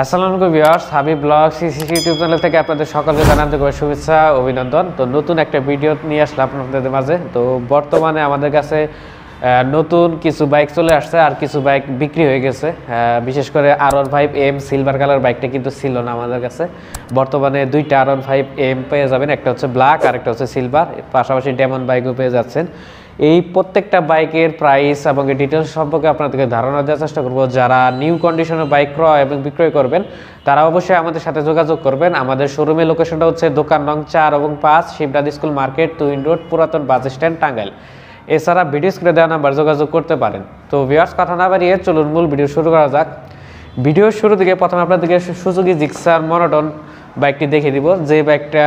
আসসালামু আলাইকুম viewers, Habib blog CC YouTube channel থেকে আপনাদের সকলকে জানাতে শুভেচ্ছা অভিনন্দন। তো নতুন একটা ভিডিও নিয়ে আসলাম আপনাদের মাঝে। তো বর্তমানে আমাদের কাছে নতুন কিছু বাইক চলে আসছে, আর কিছু বাইক বিক্রি হয়ে গেছে। বিশেষ করে R15M সিলভার কালার বাইকটা কিন্তু ছিল না আমাদের কাছে। বর্তমানে দুইটা R15M পেয়ে যাবেন, একটা হচ্ছে ব্ল্যাক আর একটা হচ্ছে সিলভার, পাশাপাশি ডেমন বাইকও পেয়ে যাচ্ছেন। এই প্রত্যেকটা বাইকের প্রাইস এবং ডিটেলস সম্পর্কে আপনাদেরকে ধারণা দেওয়ার চেষ্টা করব। যারা নিউ কন্ডিশনের বাইক ক্রয় এবং বিক্রয় করবেন তারা অবশ্যই আমাদের সাথে যোগাযোগ করবেন। আমাদের শোরুমের লোকেশনটা হচ্ছে দোকান নং 4 এবং 5, Shivraj school market, twin road, পুরাতন বাস স্ট্যান্ড, টাঙ্গাইল। এছাড়া ভিডিও স্ক্রিনে দেওয়া নাম্বার যোগাযোগ করতে পারেন। তো ভিউয়ার্স, কথা না বাড়িয়ে চলুন মূল ভিডিও শুরু করা যাক। ভিডিওর শুরু থেকে প্রথমে আপনাদেরকে সুজুকি জিক্সার মনোটন বাইকটি দেখে দিব, যে বাইকটা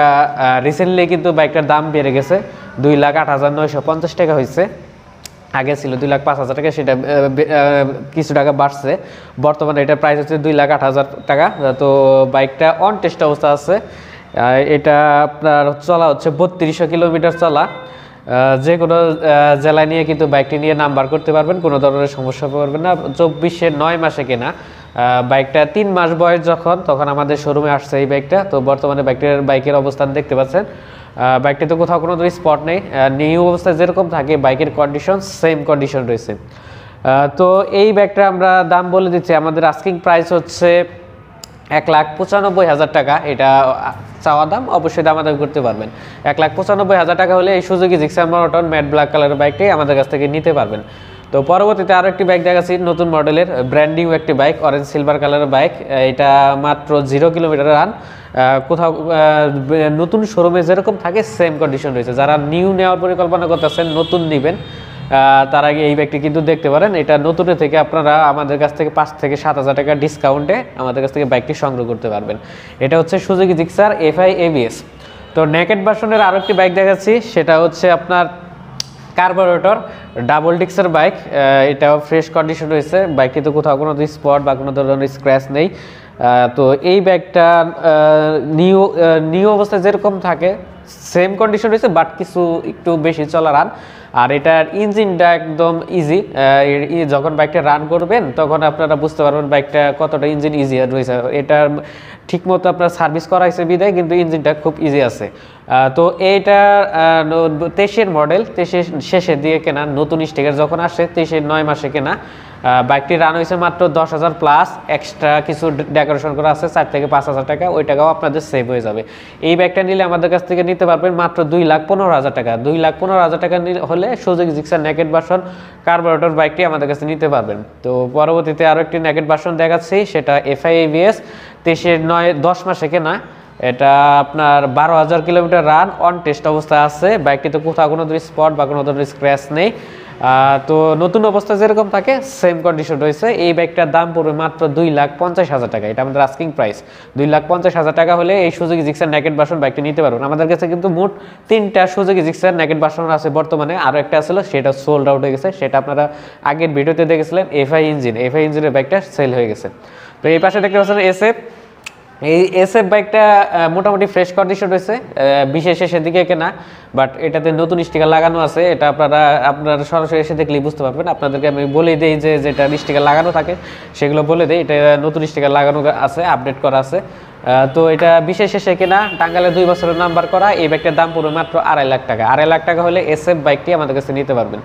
রিসেন্টলি কিন্তু বাইকটার দাম বেড়ে গেছে। 2,08,950 টাকা হয়েছে, আগে ছিল 2,05,000 টাকা, সেটা কিছু টাকা বাড়ছে। বর্তমানে এটার প্রাইস হচ্ছে 2,08,000 টাকা। তো বাইকটা অন টেস্ট অবস্থা আছে। এটা আপনার চলা হচ্ছে 3200 কিলোমিটার চলা। যে কোনো জেলায় নিয়ে কিন্তু বাইকটি নিয়ে নাম্বার করতে পারবেন, কোনো ধরনের সমস্যা পড়বে না। 24/9 মাসে কেনা বাইকটা, 3 মাস বয়স তখন আমাদের শোরুমে আসছে এই বাইকটা। তো বর্তমানে বাইকের অবস্থান দেখতে পাচ্ছেন। বাইকটিতে কোথাও কোনো স্পট নেই, নিউ অবস্থায় যেরকম থাকে বাইকের কন্ডিশন সেম কন্ডিশন রয়েছে। তো এই বাইকটা আমরা দাম বলে দিচ্ছি, আমাদের আস্কিং প্রাইস হচ্ছে 1,95,000 টাকা। এটা চাওয়া দাম, অবশ্যই দামাদামি করতে পারবেন। 1,95,000 টাকা হলে এই Suzuki Gixxer monotone matte black কালারের বাইকটি আমাদের কাছ থেকে নিতে পারবেন। তো পরবর্তীতে আরও একটি বাইক দেখাচ্ছি, নতুন মডেলের ব্র্যান্ড নিউ একটি বাইক, অরেঞ্জ সিলভার কালারের বাইক। এটা মাত্র 0 কিলোমিটার রান। কোথাও নতুন শোরুমে যেরকম থাকে সেম কন্ডিশন রয়েছে। যারা নিউ নেওয়ার পরিকল্পনা করতেছেন, নতুন নেবেন, তার আগে এই বাইকটি কিন্তু দেখতে পারেন। এটা নতুনের থেকে আপনারা আমাদের কাছ থেকে 5 থেকে 7,000 টাকা ডিসকাউন্টে আমাদের কাছ থেকে বাইকটি সংগ্রহ করতে পারবেন। এটা হচ্ছে সুজুকি জিক্সার FI ABS। তো নেকেড ভার্সনের আরও একটি বাইক দেখাচ্ছি, সেটা হচ্ছে আপনার কার্বোরেটর ডাবল ডিক্সের বাইক। এটাও ফ্রেশ কন্ডিশন রয়েছে, বাইকটিতে কোথাও কোনো স্পট বা কোনো ধরনের স্ক্র্যাচ নেই। তো এই বাইকটা নিউ অবস্থায় যেরকম থাকে সেম কন্ডিশন রয়েছে, বাট কিছু একটু বেশি চলা রান। আর এটার ইঞ্জিনটা একদম ইজি। যখন বাইকটা রান করবেন তখন আপনারা বুঝতে পারবেন বাইকটা কতটা ইঞ্জিন ইজি রয়েছে। এটার ঠিকমতো আপনার সার্ভিস করা হয়েছে বিদায় কিন্তু ইঞ্জিনটা খুব ইজি আছে। তো এইটা 23-এর মডেল, 23-এর শেষের দিকে কেনা, নতুন স্টিকার যখন আসে 23-এর 9 মাসে কেনা। বাইকটি রান হয়েছে মাত্র 10,000 প্লাস, এক্সট্রা কিছু ডেকোরেশন করা আছে 4 থেকে 5,000 টাকা, ওই টাকাও আপনাদের সেভ হয়ে যাবে। এই বাইকটা নিলে আমাদের কাছ থেকে নিতে পারবেন মাত্র 2,15,000 টাকা। 2,15,000 টাকা হলে Suzuki Gixxer naked version carburettor বাইকটি আমাদের কাছে নিতে পারবেন। তো পরবর্তীতে আরও একটি নেকেড ভার্সন দেখাচ্ছি, সেটা FI ABS, 23-এর 10 মাসে কেনা। এটা আপনার 12,000 কিলোমিটার রান, অন টেস্ট অবস্থায় আছে। বাইকটিতে কোথাও কোনো ধরনের স্পট বা কোনো ধরনের স্ক্র্যাচ নেই। তো নতুন অবস্থা যেরকম থাকে সেম কন্ডিশন রয়েছে। এই বাইকটার দাম পড়বে মাত্র 2,50,000 টাকা। এটা আমাদের আস্কিং প্রাইস। 2,50,000 টাকা হলে এই সুজুকি জিক্সার নেকেড ভার্সন বাইকটি নিতে পারবেন। আমাদের কাছে কিন্তু মোট 3টা সুজুকি জিক্সার নেকেড ভার্সন আছে বর্তমানে। আরও একটা ছিল, সেটা সোল্ড আউট হয়ে গেছে, সেটা আপনারা আগের ভিডিওতে দেখেছিলেন। FI ইঞ্জিনের বাইকটা সেল হয়ে গেছে। তো এই পাশে দেখতে পাচ্ছেন SF। এই SF বাইকটা মোটামুটি ফ্রেশ কন্ডিশন রয়েছে, বিশেষ শেষের দিকে কেনা, বাট এটাতে নতুন স্টিকার লাগানো আছে। এটা আপনারা সরাসরি এসে দেখলেই বুঝতে পারবেন। আপনাদেরকে আমি বলে দিই যে যেটা স্টিকার লাগানো থাকে সেগুলো বলে দিই। এটা নতুন স্টিকার লাগানো আছে, আপডেট করা আছে। তো এটা বিশেষ শেষে কেনা, টাঙ্গাইলে 2 বছরের নাম্বার করা। এই বাইকটার দাম পড়বে মাত্র 2.5 লাখ টাকা। 2.5 লাখ টাকা হলে SF বাইকটি আমাদের কাছে নিতে পারবেন।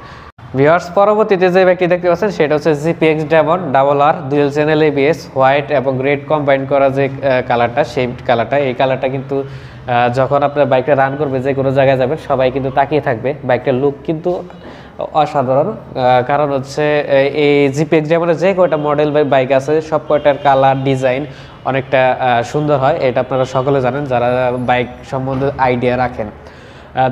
ভিউয়ার্স, পরবর্তীতে যে বাইকটি দেখতে পাচ্ছেন সেটা হচ্ছে GPX Demon RR dual channel ABS, white এবং রেড কম্বাইন করা যে কালারটা, সেই কালারটা। এই কালারটা কিন্তু যখন আপনার বাইকটা রান করবে, যে কোনো জায়গায় যাবেন সবাই কিন্তু তাকিয়ে থাকবে। বাইকটার লুক কিন্তু অসাধারণ, কারণ হচ্ছে এই GPX ডেমনের যে কয়টা মডেল বাইক আছে সব কয়টার কালার ডিজাইন অনেকটা সুন্দর হয়। এটা আপনারা সকলে জানেন যারা বাইক সম্বন্ধে আইডিয়া রাখেন।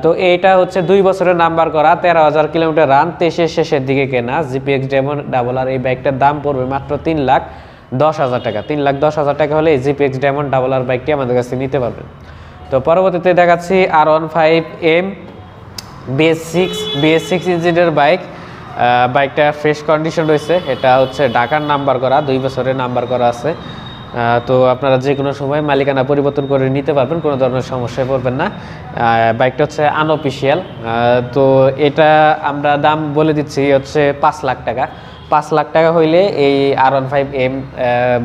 তো এইটা হচ্ছে 2 বছরের নাম্বার করা, 13,000 কিলোমিটার রান, 23-এর শেষের দিকে কেনা GPX ডেমন RR। এই বাইকটার দাম পড়বে মাত্র 3,10,000 টাকা। 3,10,000 টাকা হলে এই GPX ডেমন RR বাইকটি আমাদের কাছে নিতে পারবেন। তো পরবর্তীতে দেখাচ্ছি R15M BS6 ইঞ্জিনের বাইক। বাইকটা ফ্রেশ কন্ডিশন রয়েছে। এটা হচ্ছে ঢাকার নাম্বার করা, 2 বছরের নাম্বার করা আছে। তো আপনারা যে কোনো সময় মালিকানা পরিবর্তন করে নিতে পারবেন, কোনো ধরনের সমস্যায় পড়বেন না। বাইকটা হচ্ছে আনঅফিসিয়াল। তো এটা আমরা দাম বলে দিচ্ছি হচ্ছে 5 লাখ টাকা। 5 লাখ টাকা হইলে এই R15M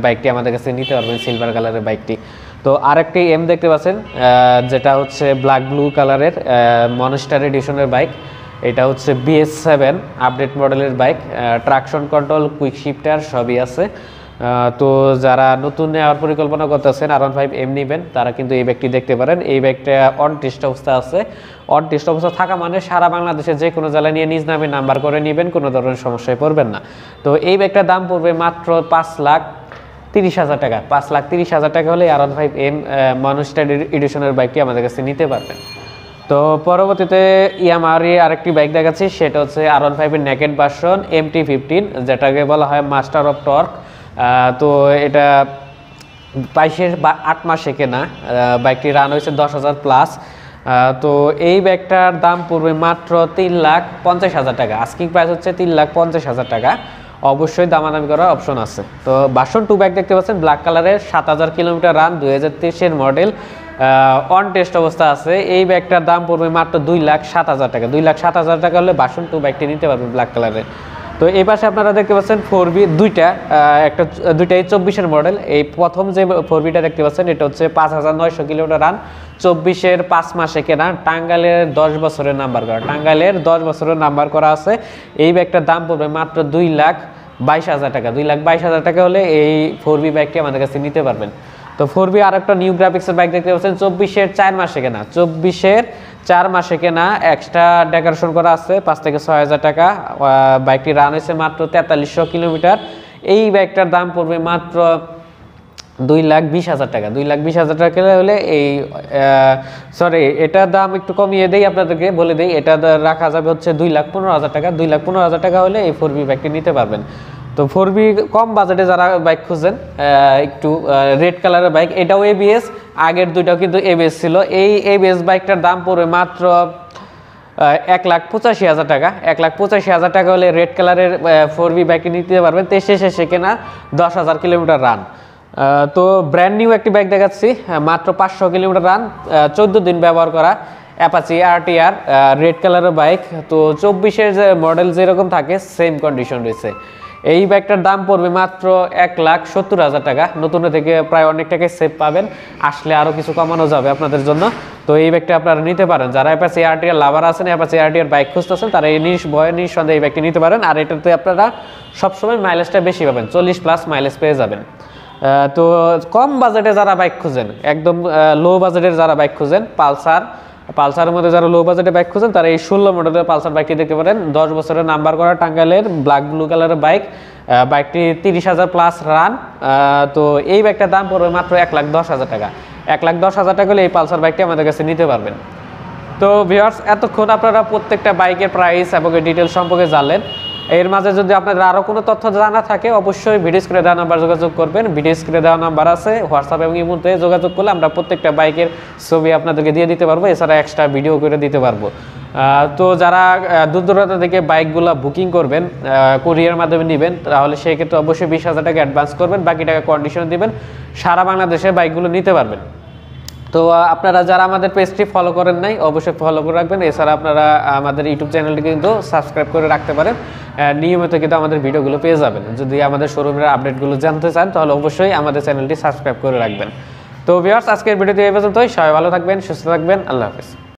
বাইকটি আমাদের কাছে নিতে পারবেন, সিলভার কালারের বাইকটি। তো আরেকটি এম দেখতে পাচ্ছেন, যেটা হচ্ছে ব্ল্যাক ব্লু কালারের মনস্টার এডিশনের বাইক। এটা হচ্ছে BS7 আপডেট মডেলের bike, traction control, quick shifter সবই আছে। তো যারা নতুন নেওয়ার পরিকল্পনা করতেছেন R15M নেবেন, তারা কিন্তু এই বাইকটি দেখতে পারেন। এই বাইকটা অন টেস্ট অবস্থা আছে। অন টেস্ট অবস্থা থাকা মানে সারা বাংলাদেশে যে কোনো জেলায় নিয়ে নিজ নামে নাম্বার করে নেবেন, কোনো ধরনের সমস্যায় পড়বেন না। তো এই বাইকটার দাম পড়বে মাত্র 5,30,000 টাকা। 5,30,000 টাকা হলে R15M মনস্টার এডিশনের বাইকটি আমাদের কাছে নিতে পারবেন। তো পরবর্তীতে ইয়ামাহার আরেকটি বাইক দেখাচ্ছি, সেটা হচ্ছে R15 এর নেকেড ভার্সন MT-15, যেটাকে বলা হয় মাস্টার অফ টর্ক। তো এটা 8 মাসে কেনা, বাইকটি রান হয়েছে 10,000 প্লাস। তো এই বাইকটার দাম পড়বে মাত্র 3,50,000 টাকা। আস্কিং প্রাইস হচ্ছে 3,50,000 টাকা। অবশ্যই দামাদামি করার অপশন আছে। তো ভার্সন 2 বাইক দেখতে পাচ্ছেন, ব্ল্যাক কালারের, 7,000 kilometre run, 2023 model, on test অবস্থা আছে। এই বাইকটার দাম পড়বে মাত্র 2,07,000 টাকা। 2,07,000 টাকা হলে ভার্সন 2 বাইকটি নিতে পারবেন ব্ল্যাক কালারের। তো এই পাশে আপনারা দেখতে পাচ্ছেন 4B দুইটাই 24-এর মডেল। এই প্রথম যে 4Bটা দেখতে পাচ্ছেন, এটা হচ্ছে 5,900 কিলোমিটার রান, 24-এর 5 মাসে কেনা, টাঙ্গাইলের 10 বছরের নাম্বার করা, টাঙ্গাইলের 10 বছরের নাম্বার করা আছে। এই বাইকটার দাম পড়বে মাত্র 2,22,000 টাকা। 2,22,000 টাকা হলে এই 4B বাইকটি আমাদের কাছে নিতে পারবেন। তো 4B আর একটা নিউ গ্রাফিক্সের বাইক দেখতে পাচ্ছেন, 24-এর 4 মাসে কেনা, 24-এর 4 মাসে কেনা, এক্সট্রা ডেকোরেশন করা আছে, 5 থেকে 6,000 টাকা। বাইকটি রান হয়েছে মাত্র 4300 কিলোমিটার। এই বাইকটার দাম পড়বে মাত্র 2,20,000 টাকা। 2,20,000 টাকা হলে এই এটার দাম একটু কমিয়ে দেই, আপনাদেরকে বলে দেই, এটা রাখা যাবে হচ্ছে 2,15,000 টাকা। 2,15,000 টাকা হলে এই 4B বাইকটি নিতে পারবেন। তো 4B কম বাজেটে যারা বাইক খুঁজেন, একটু রেড কালারের বাইক, এটাও ABS, আগের দুইটাও কিন্তু ABS ছিল। এই ABS বাইকটার দাম পড়বে মাত্র 1,85,000 টাকা। 1,85,000 টাকা হলে রেড কালারের 4B বাইকটি নিতে পারবেন। 23 শেষে কেনা, 10,000 কিলোমিটার রান। তো ব্র্যান্ড নিউ একটি বাইক দেখাচ্ছি, মাত্র 500 কিলোমিটার রান, 14 দিন ব্যবহার করা, অ্যাপাচি RTR রেড কালারের বাইক। তো 24-এর যে মডেল যেরকম থাকে সেম কন্ডিশন রয়েছে। এই বাইকটার দাম পড়বে মাত্র 1,70,000 টাকা। নতুন থেকে প্রায় অনেক টাকায় সেভ পাবেন, আসলে আরও কিছু কমানো যাবে আপনাদের জন্য। তো এই বাইকটা আপনারা নিতে পারেন। যারা অ্যাপাচি RTR লাভার আছেন, অ্যাপাচি RTR বাইক খুঁজতেছেন, তারা এই নিঃসন্দেহে এই বাইকটি নিতে পারেন। আর এটাতে আপনারা সবসময় মাইলেজটা বেশি পাবেন, 40+ মাইলেজ পেয়ে যাবেন। তো কম বাজেটে যারা বাইক খুঁজেন, একদম লো বাজেটের যারা বাইক খুঁজেন, পালসারের মধ্যে যারা লো বাজেটে বাইক খুঁজেন, তারা এই 16 মডেলের পালসার বাইকটি দেখতে পারেন। 10 বছরের নাম্বার করা, টাঙ্গাইলের, ব্ল্যাক ব্লু কালারের বাইক। বাইকটি 30,000 প্লাস রান। তো এই বাইকটার দাম পড়বে মাত্র 1,10,000 টাকা। 1,10,000 টাকা হলে এই পালসার বাইকটি আমাদের কাছে নিতে পারবেন। তো ভিউয়ার্স, এতক্ষণ আপনারা প্রত্যেকটা বাইকের প্রাইস এবং ডিটেলস সম্পর্কে জানলেন। এর মাঝে যদি আপনাদের আরও কোনো তথ্য জানা থাকে, অবশ্যই ভিডিও স্ক্রিনে দেওয়া নাম্বার যোগাযোগ করবেন। ভিডিও স্ক্রিনে দেওয়া নাম্বার আছে, হোয়াটসঅ্যাপ এবং ইমোতে যোগাযোগ করলে আমরা প্রত্যেকটা বাইকের ছবি আপনাদেরকে দিয়ে দিতে পারবো, এছাড়া এক্সট্রা ভিডিও করে দিতে পারবো। তো যারা দূর দূরান্ত থেকে বাইকগুলো বুকিং করবেন, কুরিয়ার মাধ্যমে নেবেন, তাহলে সেই ক্ষেত্রে অবশ্যই 20,000 টাকা অ্যাডভান্স করবেন, বাকি টাকা কন্ডিশন দিবেন, সারা বাংলাদেশে বাইকগুলো নিতে পারবেন। তো আপনারা যারা আমাদের পেজটি ফলো করেন নাই, অবশ্যই ফলো করে রাখবেন। এছাড়া আপনারা আমাদের ইউটিউব চ্যানেলটি কিন্তু সাবস্ক্রাইব করে রাখতে পারেন, নিয়মিত কিন্তু আমাদের ভিডিওগুলো পেয়ে যাবেন। যদি আমাদের শোরুমের আপডেটগুলো জানতে চান, তাহলে অবশ্যই আমাদের চ্যানেলটি সাবস্ক্রাইব করে রাখবেন। তো ভিউয়ার্স, আজকের ভিডিওটি এই পর্যন্তই। সবাই ভালো থাকবেন, সুস্থ থাকবেন, আল্লাহ হাফেজ।